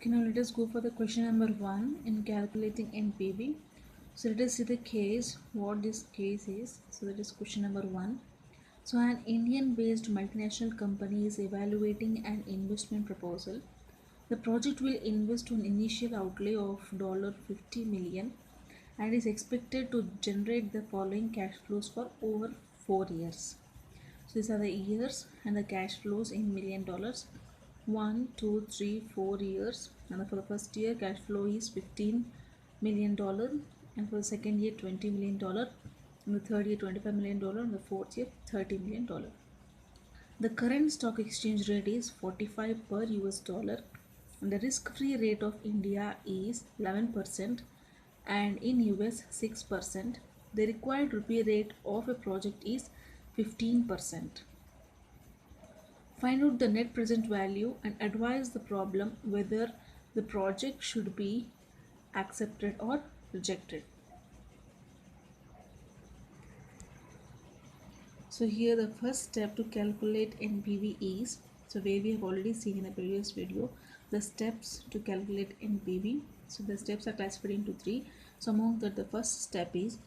Okay, now let us go for the question number 1 in calculating NPV. So let us see the case, what this case is. So that is question number 1. So an Indian based multinational company is evaluating an investment proposal. The project will invest an initial outlay of $50 million and is expected to generate the following cash flows for over 4 years. So these are the years and the cash flows in $1,000,000. 1, 2, 3, 4 years, and for the first year cash flow is $15 million, and for the second year $20 million, and the third year $25 million, and the fourth year $30 million. The current stock exchange rate is 45 per US dollar, and the risk-free rate of India is 11%, and in US 6%. The required rupee rate of a project is 15%. Find out the net present value and advise the problem whether the project should be accepted or rejected. So here the first step to calculate NPV is, so where we have already seen in the previous video, the steps to calculate NPV. So the steps are classified into 3. So among that, the first step is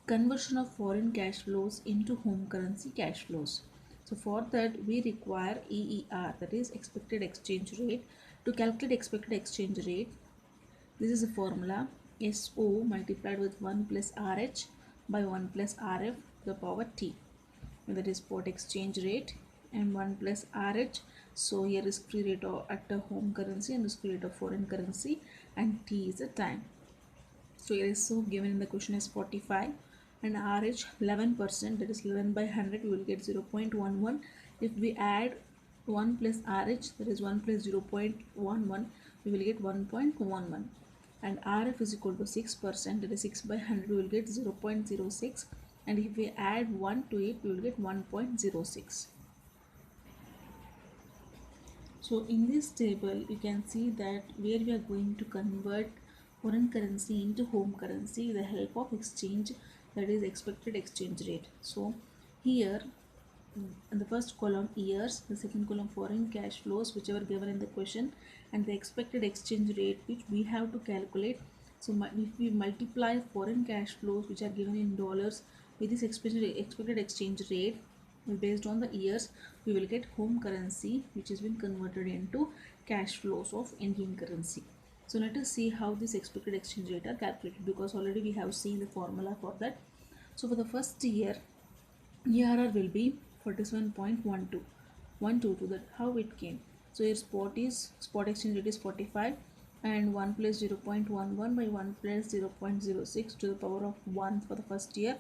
conversion of foreign cash flows into home currency cash flows. So for that we require EER, that is expected exchange rate. To calculate expected exchange rate, this is a formula: SO multiplied with 1 plus RH by 1 plus RF to the power T. That is spot exchange rate, and 1 plus RH. So here is free rate at the home currency and risk free rate of foreign currency, and T is the time. So here is so given in the question is 45 and RH 11%, that is 11 by 100, we will get 0.11. If we add 1 plus RH, that is 1 plus 0.11, we will get 1.11, and RF is equal to 6%, that is 6 by 100, we will get 0.06, and if we add 1 to it, we will get 1.06. So in this table you can see that where we are going to convert foreign currency into home currency with the help of exchange, that is expected exchange rate. So here in the first column years, the second column foreign cash flows whichever given in the question, and the expected exchange rate which we have to calculate. So if we multiply foreign cash flows which are given in dollars with this expected exchange rate based on the years, we will get home currency which has been converted into cash flows of Indian currency. So let us see how this expected exchange rate are calculated, because already we have seen the formula for that. So for the first year, ERR will be 47.12, that how it came. So your spot exchange rate is 45, and 1 plus 0.11 by 1 plus 0.06 to the power of 1 for the first year,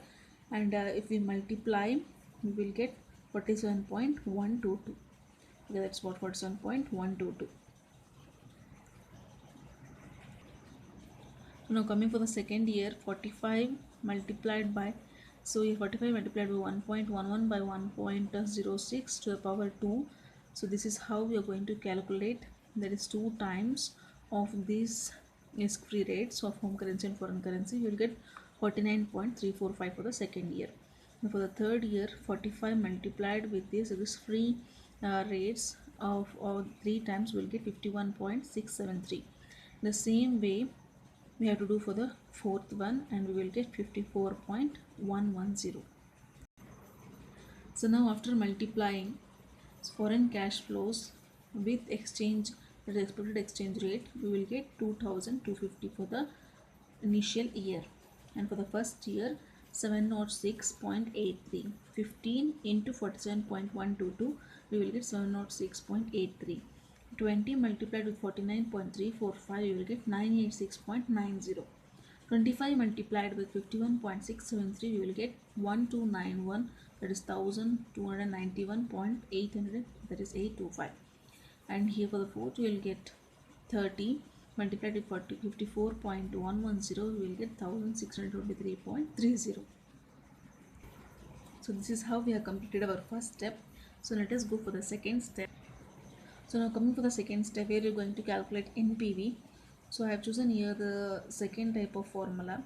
and if we multiply we will get 47.122. Okay, that's what 47.122. So now coming for the second year, 45 multiplied by, so here 45 multiplied by 1.11 by 1.06 to the power 2. So this is how we are going to calculate, that is 2 times of these risk-free rates of home currency and foreign currency. You will get 49.345 for the second year. Now for the third year, 45 multiplied with these risk-free rates of 3 times will get 51.673. The same way we have to do for the fourth one, and we will get 54.110. So now after multiplying foreign cash flows with exchange, the expected exchange rate, we will get 2250 for the initial year, and for the first year 706.83. 15 into 47.122, we will get 706.83. 20 multiplied with 49.345, you will get 986.90. 25 multiplied with 51.673, we will get 1291, that is 1291.800, that is 825. And here for the fourth we will get 30 multiplied with 54.110, we will get 1623.30. So this is how we have completed our first step. So let us go for the second step. So now coming for the second step, where you're going to calculate NPV. So I have chosen here the second type of formula.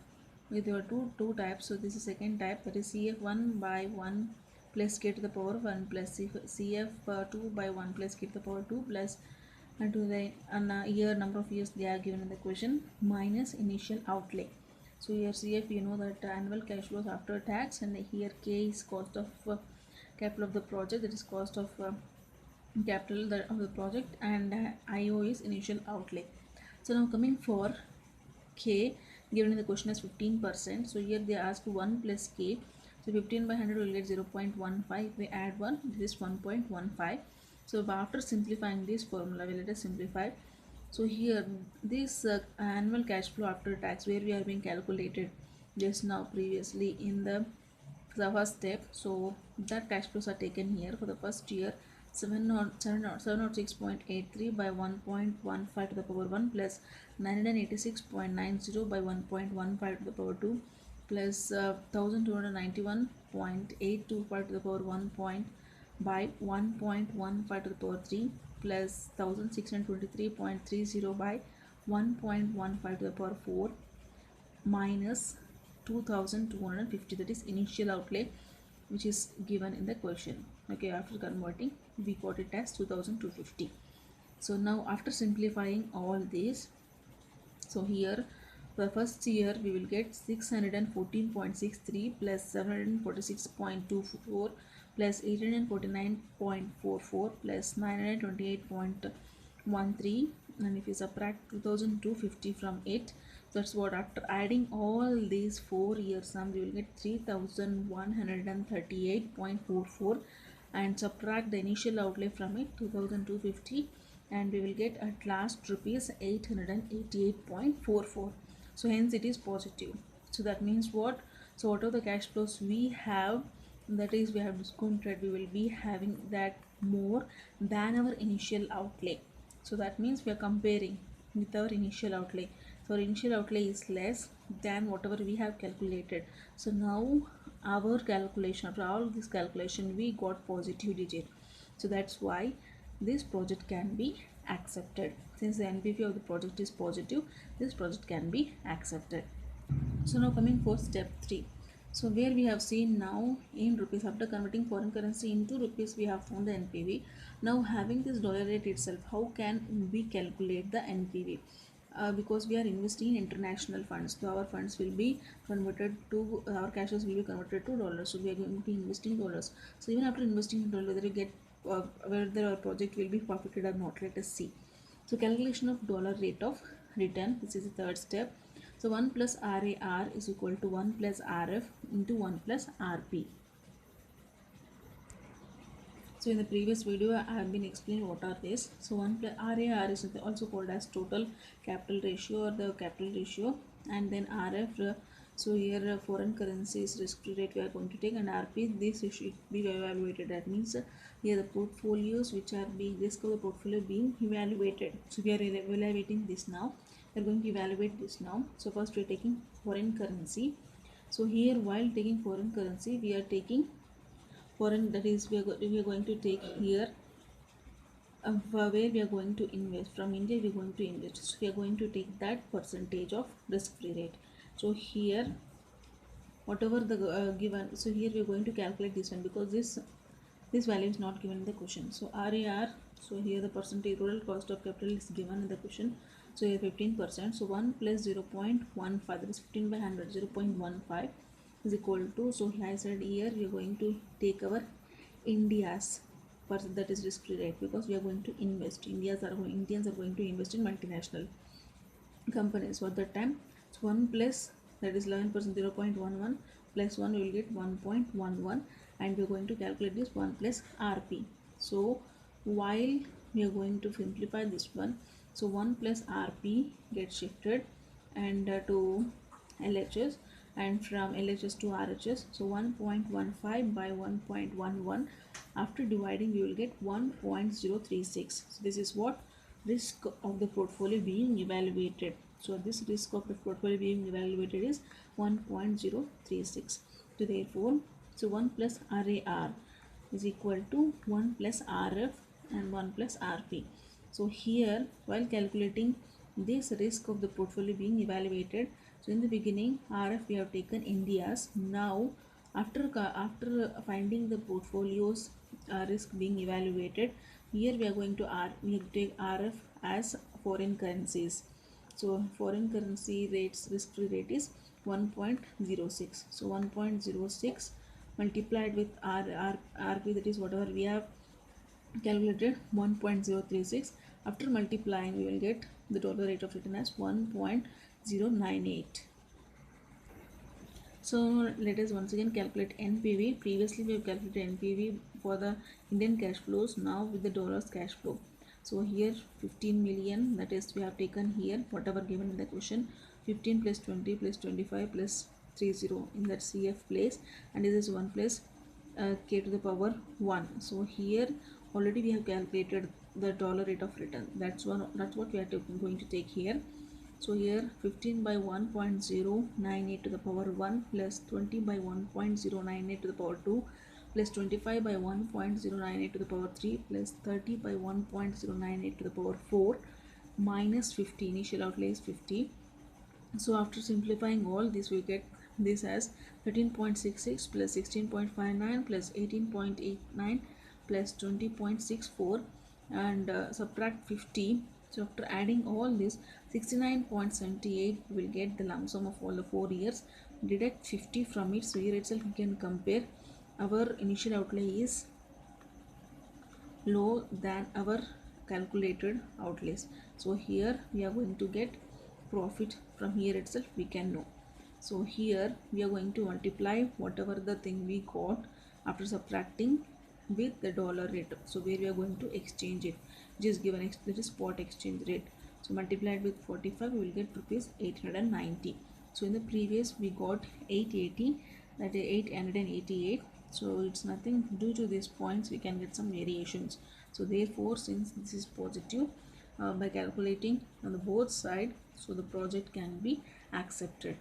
There are two types. So this is second type, that is CF1 by 1 plus k to the power 1 plus CF2 by 1 plus k to the power 2 plus and to the year number of years they are given in the question minus initial outlay. So here CF, you know that annual cash flows after tax, and here K is cost of capital of the project, that is cost of capital of the project, and IO is initial outlay. So now coming for K, given in the question as 15%. So here they ask 1 plus K. So 15 by 100 will get 0.15. We add 1, this is 1.15. So after simplifying this formula, we let us simplify. So here this annual cash flow after tax, where we are being calculated just now previously in the first step. So that cash flows are taken here for the first year, 706.83 by 1.15 to the power 1 plus 986.90 by 1.15 to the power 2 plus 1291.825 to the power 1 point by 1.15 to the power 3 plus 1623.30 by 1.15 to the power 4 minus 2250, that is initial outlay which is given in the question. Okay, after converting we got it as 2250. So now after simplifying all this, so here for the first year we will get 614.63 plus 746.24 plus 849.44 plus 928.13, and if you subtract 2250 from it, that's what after adding all these 4 years sum we will get 3138.44 and subtract the initial outlay from it 2250, and we will get at last rupees 888.44. So hence it is positive. So that means what? So whatever the cash flows we have, that is we have discounted, we will be having that more than our initial outlay. So that means we are comparing with our initial outlay. So our initial outlay is less than whatever we have calculated. So now our calculation, after all this calculation, we got positive digit. So that's why this project can be accepted. Since the NPV of the project is positive, this project can be accepted. So now coming for step 3. So where we have seen now in rupees, after converting foreign currency into rupees, we have found the NPV. Now having this dollar rate itself, how can we calculate the NPV? Because we are investing in international funds, so our funds will be converted to, our cashes will be converted to dollars. So we are going to be investing dollars. So even after investing in dollars, whether we get whether our project will be profited or not, let us see. So calculation of dollar rate of return, this is the third step. So 1 plus RAR is equal to 1 plus RF into 1 plus RP. So in the previous video I have been explaining what are these. So 1 plus RAR is also called as total capital ratio or the capital ratio, and then RF, so here foreign currencies risk rate we are going to take, and RP, this should be evaluated. That means here the portfolios which are being, risk of the portfolio being evaluated. So we are evaluating this now. We are going to evaluate this now. So first we are taking foreign currency. So here while taking foreign currency, we are taking foreign, that is we are going to take here where we are going to invest. From India we are going to invest, so we are going to take that percentage of risk free rate. So here whatever the given, so here we are going to calculate this one, because this value is not given in the question. So RAR, so here the percentage total cost of capital is given in the question. So here 15%, so 1 plus 0.15, that is 15 by 100, 0.15 is equal to, so I said here we are going to take our India's percent, that is risk free rate, because we are going to invest. Indians are going to invest in multinational companies. So at that time, so 1 plus, that is 11%, 0.11 plus 1 we will get 1.11, and we are going to calculate this 1 plus RP. So while we are going to simplify this one, so 1 plus RP gets shifted and to LHS, and from LHS to RHS. So 1.15 by 1.11, after dividing we will get 1.036. So this is what risk of the portfolio being evaluated. So this risk of the portfolio being evaluated is 1.036. So therefore, so 1 plus RAR is equal to 1 plus RF and 1 plus RP. So here while calculating this risk of the portfolio being evaluated, so in the beginning RF we have taken India's. Now after finding the portfolio's risk being evaluated, Here we are going to we take RF as foreign currencies. So foreign currency rates risk free rate is 1.06. So 1.06 multiplied with RP, that is whatever we have calculated, 1.036. After multiplying we will get the dollar rate of return as 1.098. So let us once again calculate NPV. Previously we have calculated NPV for the Indian cash flows, now with the dollars cash flow. So here 15 million, that is we have taken here whatever given in the question, 15 plus 20 plus 25 plus 30 in that CF place, and this is 1 plus k to the power 1. So here already we have calculated the dollar rate of return. That's what we are going to take here. So here 15 by 1.098 to the power 1 plus 20 by 1.098 to the power 2 plus 25 by 1.098 to the power 3 plus 30 by 1.098 to the power 4 minus 50. Initial outlay is 50. So after simplifying all this, we get this as 13.66 plus 16.59 plus 18.89 plus 20.64, and subtract 50. So after adding all this, 69.78 will get the lump sum of all the 4 years. Deduct 50 from it. So here itself we can compare. Our initial outlay is low than our calculated outlays. So here we are going to get profit. From here itself we can know. So here we are going to multiply whatever the thing we got after subtracting with the dollar rate. So where we are going to exchange it, just given that is spot exchange rate. So multiplied with 45 we will get rupees 890. So in the previous we got 880, that is 888. So it's nothing, due to these points we can get some variations. So therefore, since this is positive, by calculating on the both side, so the project can be accepted.